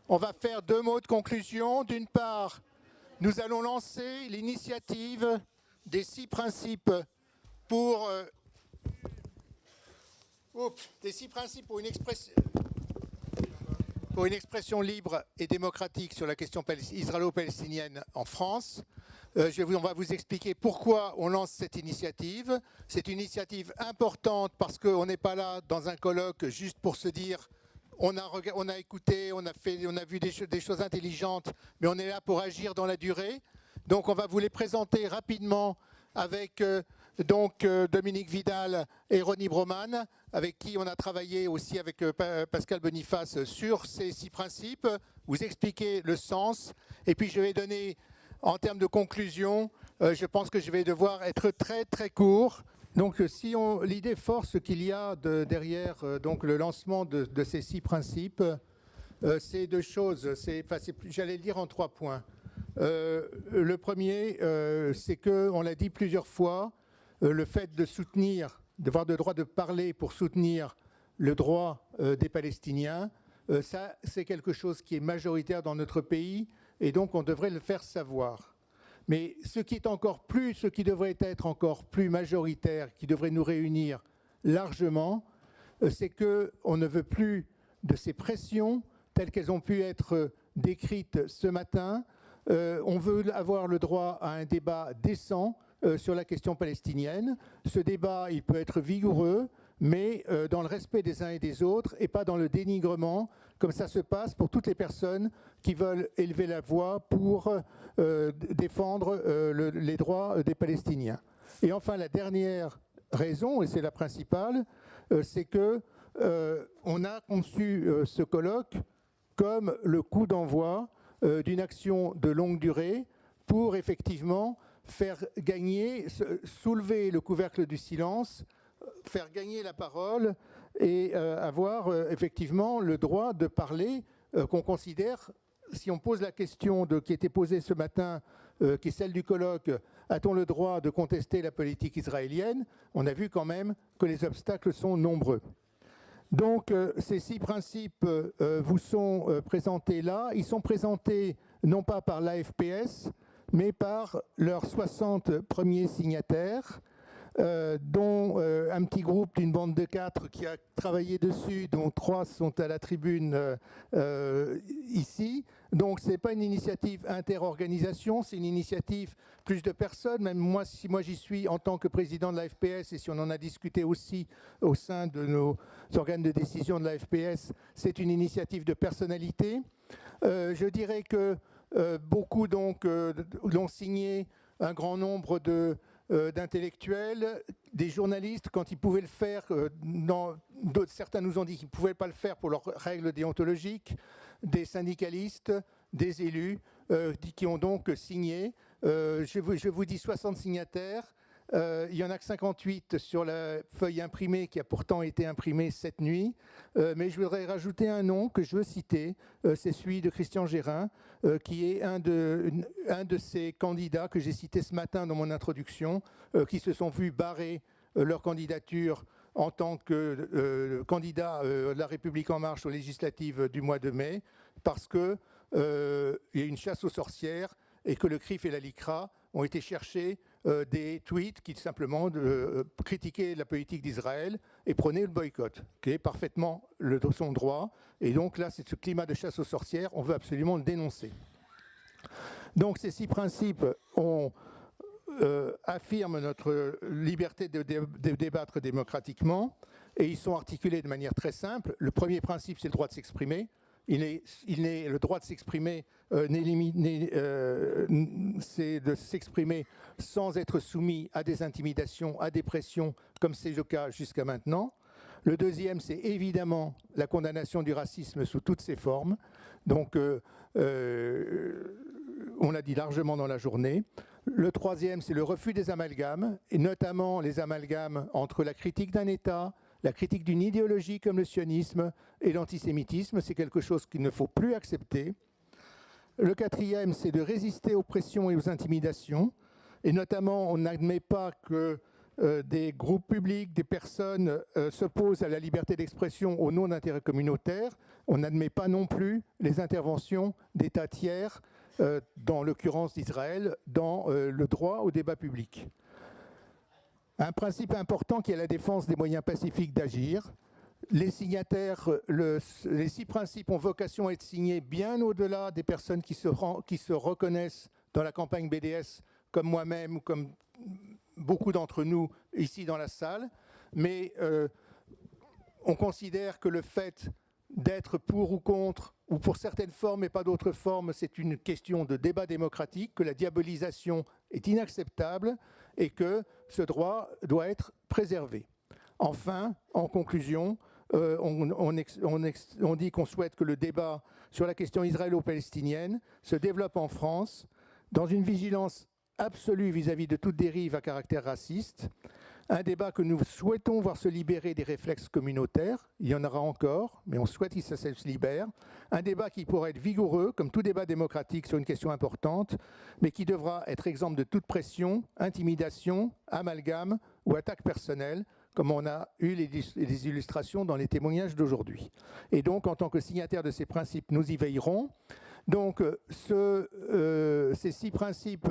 On va faire 2 mots de conclusion. D'une part, nous allons lancer l'initiative des 6 principes pour une expression libre et démocratique sur la question israélo-palestinienne en France. On va vous expliquer pourquoi on lance cette initiative. C'est une initiative importante parce qu'on n'est pas là dans un colloque juste pour se dire on a écouté, on a vu des choses intelligentes, mais on est là pour agir dans la durée. Donc on va vous les présenter rapidement avec Dominique Vidal et Ronnie Broman, avec qui on a travaillé aussi avec Pascal Boniface sur ces 6 principes, vous expliquer le sens, et puis je vais donner, en termes de conclusion, je pense que je vais devoir être très très court. Donc l'idée force qu'il y a derrière le lancement de ces 6 principes, c'est 2 choses, j'allais le dire en 3 points. Le premier, c'est qu'on l'a dit plusieurs fois, le fait de soutenir, d'avoir le droit de parler pour soutenir le droit des Palestiniens, ça c'est quelque chose qui est majoritaire dans notre pays et donc on devrait le faire savoir. Mais ce qui devrait être encore plus majoritaire, qui devrait nous réunir largement, c'est qu'on ne veut plus de ces pressions telles qu'elles ont pu être décrites ce matin. On veut avoir le droit à un débat décent sur la question palestinienne. Ce débat, il peut être vigoureux, mais dans le respect des uns et des autres et pas dans le dénigrement, comme ça se passe pour toutes les personnes qui veulent élever la voix pour défendre les droits des Palestiniens. Et enfin, la dernière raison, et c'est la principale, c'est que on a conçu ce colloque comme le coup d'envoi d'une action de longue durée pour effectivement faire gagner, soulever le couvercle du silence, faire gagner la parole et avoir effectivement le droit de parler qu'on considère, si on pose la question qui était posée ce matin, qui est celle du colloque, a-t-on le droit de contester la politique israélienne? On a vu quand même que les obstacles sont nombreux. Donc ces 6 principes vous sont présentés là. Ils sont présentés non pas par l'AFPS, mais par leurs 60 premiers signataires, dont un petit groupe d'une bande de 4 qui a travaillé dessus, dont 3 sont à la tribune ici. Donc ce n'est pas une initiative inter-organisation, c'est une initiative plus de personnes. Même moi, si moi j'y suis en tant que président de la FPS, et si on en a discuté aussi au sein de nos organes de décision de la FPS, c'est une initiative de personnalité. Je dirais que beaucoup l'ont signé, un grand nombre d'intellectuels, des journalistes, quand ils pouvaient le faire, certains nous ont dit qu'ils ne pouvaient pas le faire pour leurs règles déontologiques, des syndicalistes, des élus, qui ont donc signé. Je vous dis 60 signataires. Il n'y en a que 58 sur la feuille imprimée qui a pourtant été imprimée cette nuit. Mais je voudrais rajouter un nom que je veux citer, c'est celui de Christian Gérin, qui est un de ces candidats que j'ai cité ce matin dans mon introduction, qui se sont vus barrer leur candidature en tant que candidat de La République En Marche aux législatives du mois de mai, parce qu'il y a une chasse aux sorcières et que le CRIF et la LICRA ont été chercher des tweets qui simplement critiquaient la politique d'Israël et prônaient le boycott, qui est parfaitement son droit. Et donc là, c'est ce climat de chasse aux sorcières, on veut absolument le dénoncer. Donc ces 6 principes affirment notre liberté de débattre démocratiquement et ils sont articulés de manière très simple. Le premier principe, c'est le droit de s'exprimer. Le droit de s'exprimer, c'est de s'exprimer sans être soumis à des intimidations, à des pressions, comme c'est le cas jusqu'à maintenant. Le deuxième, c'est évidemment la condamnation du racisme sous toutes ses formes. Donc, on l'a dit largement dans la journée. Le troisième, c'est le refus des amalgames, et notamment les amalgames entre la critique d'un État, la critique d'une idéologie comme le sionisme et l'antisémitisme. C'est quelque chose qu'il ne faut plus accepter. Le quatrième, c'est de résister aux pressions et aux intimidations. Et notamment, on n'admet pas que des groupes publics, des personnes s'opposent à la liberté d'expression au nom d'intérêts communautaires. On n'admet pas non plus les interventions d'États tiers, dans l'occurrence d'Israël, dans le droit au débat public. Un principe important qui est la défense des moyens pacifiques d'agir. Les signataires, les 6 principes ont vocation à être signés bien au-delà des personnes qui se reconnaissent dans la campagne BDS, comme moi-même, comme beaucoup d'entre nous ici dans la salle. Mais on considère que le fait d'être pour ou contre, ou pour certaines formes et pas d'autres formes, c'est une question de débat démocratique, que la diabolisation est inacceptable et que ce droit doit être préservé. Enfin, en conclusion, on dit qu'on souhaite que le débat sur la question israélo-palestinienne se développe en France dans une vigilance absolue vis-à-vis de toute dérive à caractère raciste, un débat que nous souhaitons voir se libérer des réflexes communautaires, il y en aura encore, mais on souhaite qu'il se libère, un débat qui pourrait être vigoureux, comme tout débat démocratique sur une question importante, mais qui devra être exempt de toute pression, intimidation, amalgame ou attaque personnelle, comme on a eu les illustrations dans les témoignages d'aujourd'hui. Et donc, en tant que signataires de ces principes, nous y veillerons. Donc, ces 6 principes,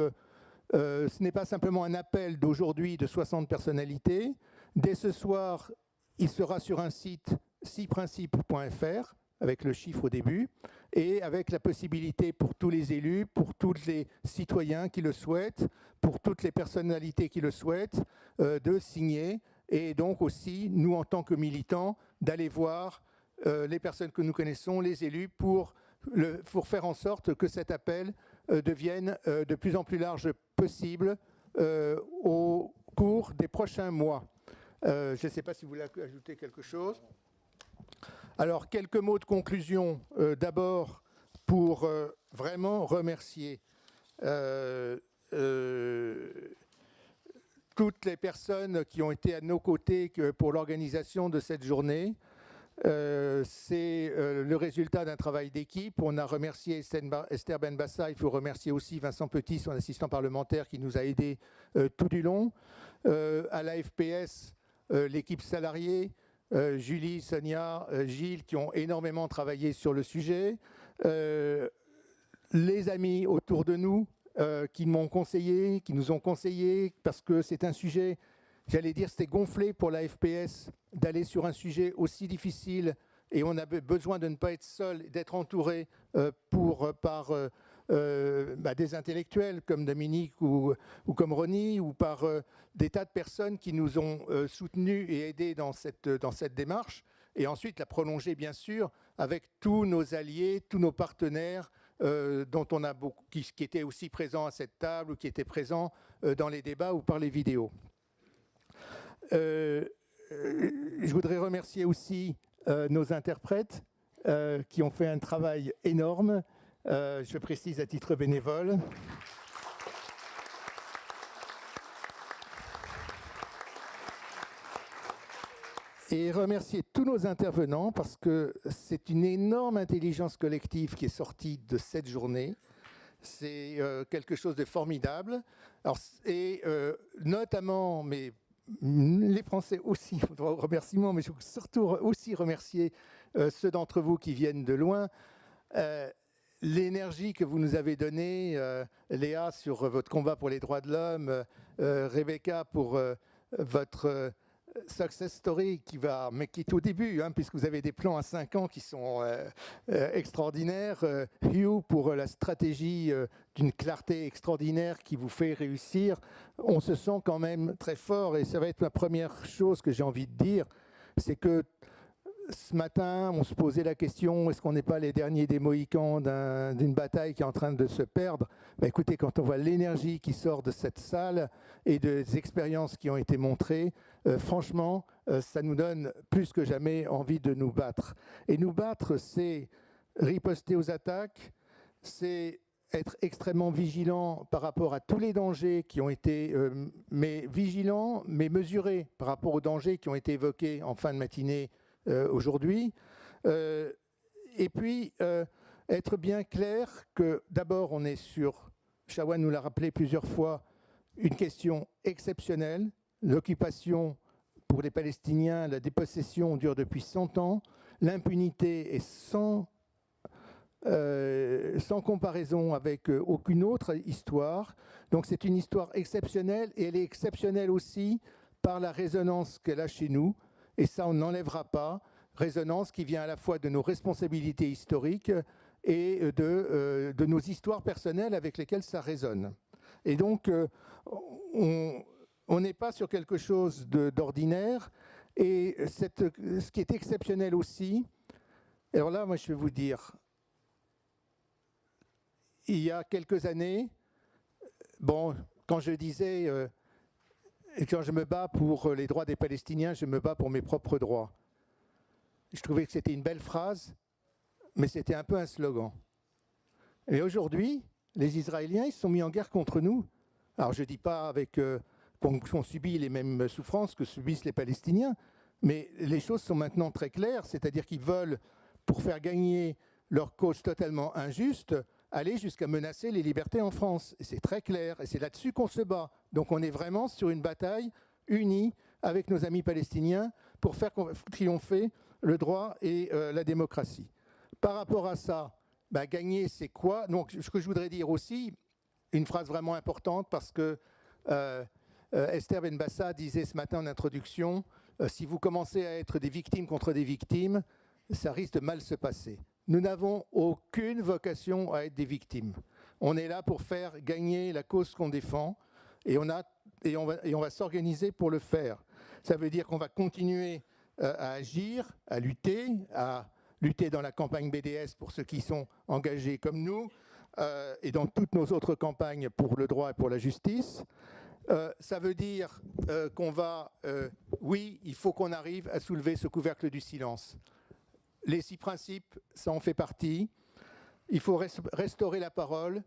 ce n'est pas simplement un appel d'aujourd'hui de 60 personnalités. Dès ce soir, il sera sur un site 6principes.fr, avec le chiffre au début, et avec la possibilité pour tous les élus, pour tous les citoyens qui le souhaitent, pour toutes les personnalités qui le souhaitent, de signer. Et donc aussi, nous, en tant que militants, d'aller voir les personnes que nous connaissons, les élus, pour faire en sorte que cet appel devienne de plus en plus large possible au cours des prochains mois. Je ne sais pas si vous voulez ajouter quelque chose. Alors, quelques mots de conclusion. D'abord, pour vraiment remercier toutes les personnes qui ont été à nos côtés pour l'organisation de cette journée. C'est le résultat d'un travail d'équipe. On a remercié Esther Benbassa. Il faut remercier aussi Vincent Petit, son assistant parlementaire, qui nous a aidés tout du long. À la FPS, l'équipe salariée, Julie, Sonia, Gilles, qui ont énormément travaillé sur le sujet. Les amis autour de nous, qui m'ont conseillé, qui nous ont conseillé, parce que c'est un sujet, j'allais dire, c'était gonflé pour la FPS d'aller sur un sujet aussi difficile, et on avait besoin de ne pas être seul, d'être entouré par des intellectuels comme Dominique ou comme Ronnie, ou par des tas de personnes qui nous ont soutenus et aidés dans cette démarche, et ensuite la prolonger bien sûr avec tous nos alliés, tous nos partenaires, dont on a beaucoup, qui étaient aussi présents à cette table ou qui étaient présents dans les débats ou par les vidéos. Je voudrais remercier aussi nos interprètes qui ont fait un travail énorme, je précise à titre bénévole. Et remercier tous nos intervenants parce que c'est une énorme intelligence collective qui est sortie de cette journée. C'est quelque chose de formidable. Alors, notamment, mais les Français aussi, remerciements, mais je veux surtout aussi remercier ceux d'entre vous qui viennent de loin. L'énergie que vous nous avez donnée, Léa, sur votre combat pour les droits de l'homme, Rebecca, pour votre success story qui est au début, hein, puisque vous avez des plans à 5 ans qui sont extraordinaires. Hugh, pour la stratégie d'une clarté extraordinaire qui vous fait réussir. On se sent quand même très fort, et ça va être la première chose que j'ai envie de dire, c'est que ce matin, on se posait la question, est-ce qu'on n'est pas les derniers des Mohicans d'une bataille qui est en train de se perdre? Écoutez, quand on voit l'énergie qui sort de cette salle et des expériences qui ont été montrées, franchement, ça nous donne plus que jamais envie de nous battre. Et nous battre, c'est riposter aux attaques, c'est être extrêmement vigilant par rapport à tous les dangers qui ont été, mais vigilants, mais mesurés par rapport aux dangers qui ont été évoqués en fin de matinée aujourd'hui. Et puis, être bien clair que d'abord, on est sur, Shawan nous l'a rappelé plusieurs fois, une question exceptionnelle, l'occupation pour les Palestiniens, la dépossession dure depuis 100 ans, l'impunité est sans comparaison avec aucune autre histoire. Donc c'est une histoire exceptionnelle et elle est exceptionnelle aussi par la résonance qu'elle a chez nous. Et ça, on n'enlèvera pas. Résonance qui vient à la fois de nos responsabilités historiques et de nos histoires personnelles avec lesquelles ça résonne. Et donc, on n'est pas sur quelque chose d'ordinaire. Et ce qui est exceptionnel aussi, alors là, moi je vais vous dire, il y a quelques années, bon, quand je disais, quand je me bats pour les droits des Palestiniens, je me bats pour mes propres droits. Je trouvais que c'était une belle phrase, mais c'était un peu un slogan. Et aujourd'hui, les Israéliens, ils se sont mis en guerre contre nous. Alors je ne dis pas qu'on subit les mêmes souffrances que subissent les Palestiniens, mais les choses sont maintenant très claires, c'est-à-dire qu'ils veulent, pour faire gagner leur cause totalement injuste, aller jusqu'à menacer les libertés en France. Et c'est très clair, et c'est là-dessus qu'on se bat. Donc on est vraiment sur une bataille unie avec nos amis palestiniens pour faire triompher le droit et la démocratie. Par rapport à ça, gagner, c'est quoi? Donc ce que je voudrais dire aussi, une phrase vraiment importante, parce que Esther Benbassa disait ce matin en introduction, si vous commencez à être des victimes contre des victimes, ça risque de mal se passer. Nous n'avons aucune vocation à être des victimes. On est là pour faire gagner la cause qu'on défend et on va s'organiser pour le faire. Ça veut dire qu'on va continuer à agir, à lutter dans la campagne BDS pour ceux qui sont engagés comme nous et dans toutes nos autres campagnes pour le droit et pour la justice. Ça veut dire qu'on va, oui, il faut qu'on arrive à soulever ce couvercle du silence. Les 6 principes, ça en fait partie. Il faut restaurer la parole,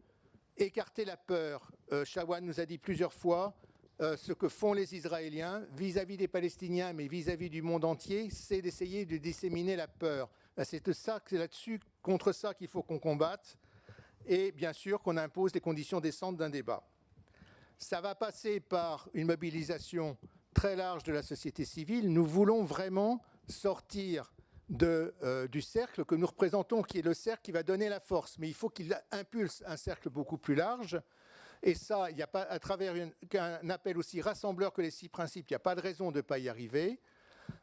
écarter la peur. Shawan nous a dit plusieurs fois ce que font les Israéliens vis-à-vis des Palestiniens, mais vis-à-vis du monde entier, c'est d'essayer de disséminer la peur. C'est là-dessus, contre ça qu'il faut qu'on combatte. Et bien sûr qu'on impose des conditions décentes d'un débat. Ça va passer par une mobilisation très large de la société civile. Nous voulons vraiment sortir du cercle que nous représentons, qui est le cercle qui va donner la force. Mais il faut qu'il impulse un cercle beaucoup plus large. Et ça, il n'y a pas, à travers un appel aussi rassembleur que les 6 principes, il n'y a pas de raison de ne pas y arriver.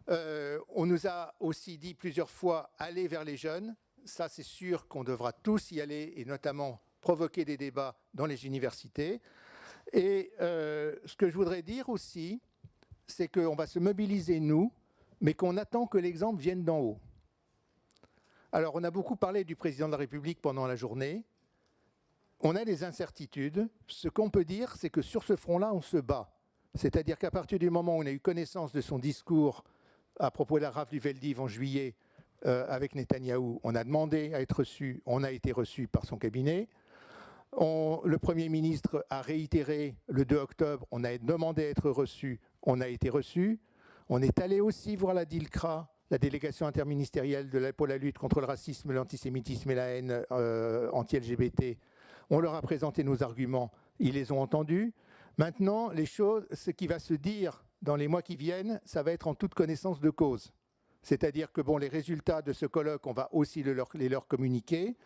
On nous a aussi dit plusieurs fois, aller vers les jeunes. Ça, c'est sûr qu'on devra tous y aller, et notamment provoquer des débats dans les universités. Et ce que je voudrais dire aussi, c'est qu'on va se mobiliser, nous, mais qu'on attend que l'exemple vienne d'en haut. Alors, on a beaucoup parlé du président de la République pendant la journée. On a des incertitudes. Ce qu'on peut dire, c'est que sur ce front-là, on se bat. C'est-à-dire qu'à partir du moment où on a eu connaissance de son discours à propos de la rafle du Veldiv en juillet avec Netanyahou, on a demandé à être reçu, on a été reçu par son cabinet. Le Premier ministre a réitéré le 2 octobre, on a demandé à être reçu, on a été reçu. On est allé aussi voir la DILCRA, la délégation interministérielle pour la lutte contre le racisme, l'antisémitisme et la haine anti-LGBT. On leur a présenté nos arguments, ils les ont entendus. Maintenant, ce qui va se dire dans les mois qui viennent, ça va être en toute connaissance de cause. C'est-à-dire que les résultats de ce colloque, on va aussi les leur communiquer.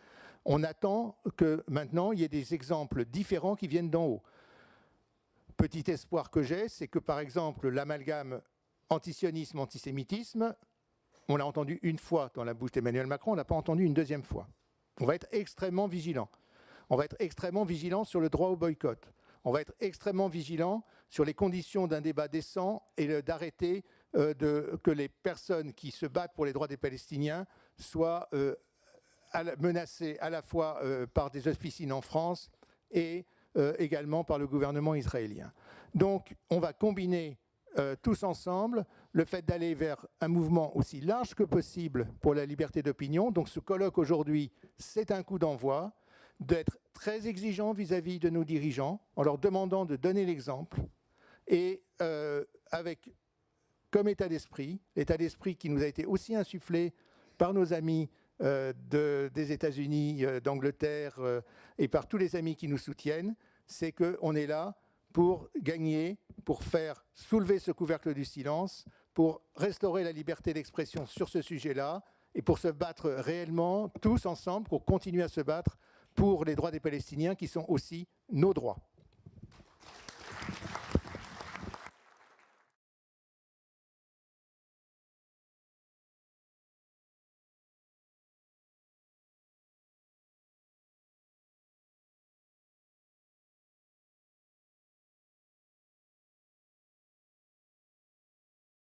On attend que maintenant, il y ait des exemples différents qui viennent d'en haut. Petit espoir que j'ai, c'est que par exemple, l'amalgame antisionisme, antisémitisme, on l'a entendu une fois dans la bouche d'Emmanuel Macron, on ne l'a pas entendu une deuxième fois. On va être extrêmement vigilants. On va être extrêmement vigilants sur le droit au boycott. On va être extrêmement vigilants sur les conditions d'un débat décent et d'arrêter que les personnes qui se battent pour les droits des Palestiniens soient menacées à la fois par des officines en France et également par le gouvernement israélien. Donc, on va combiner tous ensemble le fait d'aller vers un mouvement aussi large que possible pour la liberté d'opinion. Donc ce colloque aujourd'hui, c'est un coup d'envoi, d'être très exigeant vis-à-vis de nos dirigeants, en leur demandant de donner l'exemple, et avec comme état d'esprit, l'état d'esprit qui nous a été aussi insufflé par nos amis des États-Unis, d'Angleterre et par tous les amis qui nous soutiennent, c'est qu'on est là pour gagner, pour faire soulever ce couvercle du silence, pour restaurer la liberté d'expression sur ce sujet-là et pour se battre réellement, tous ensemble, pour continuer à se battre pour les droits des Palestiniens qui sont aussi nos droits.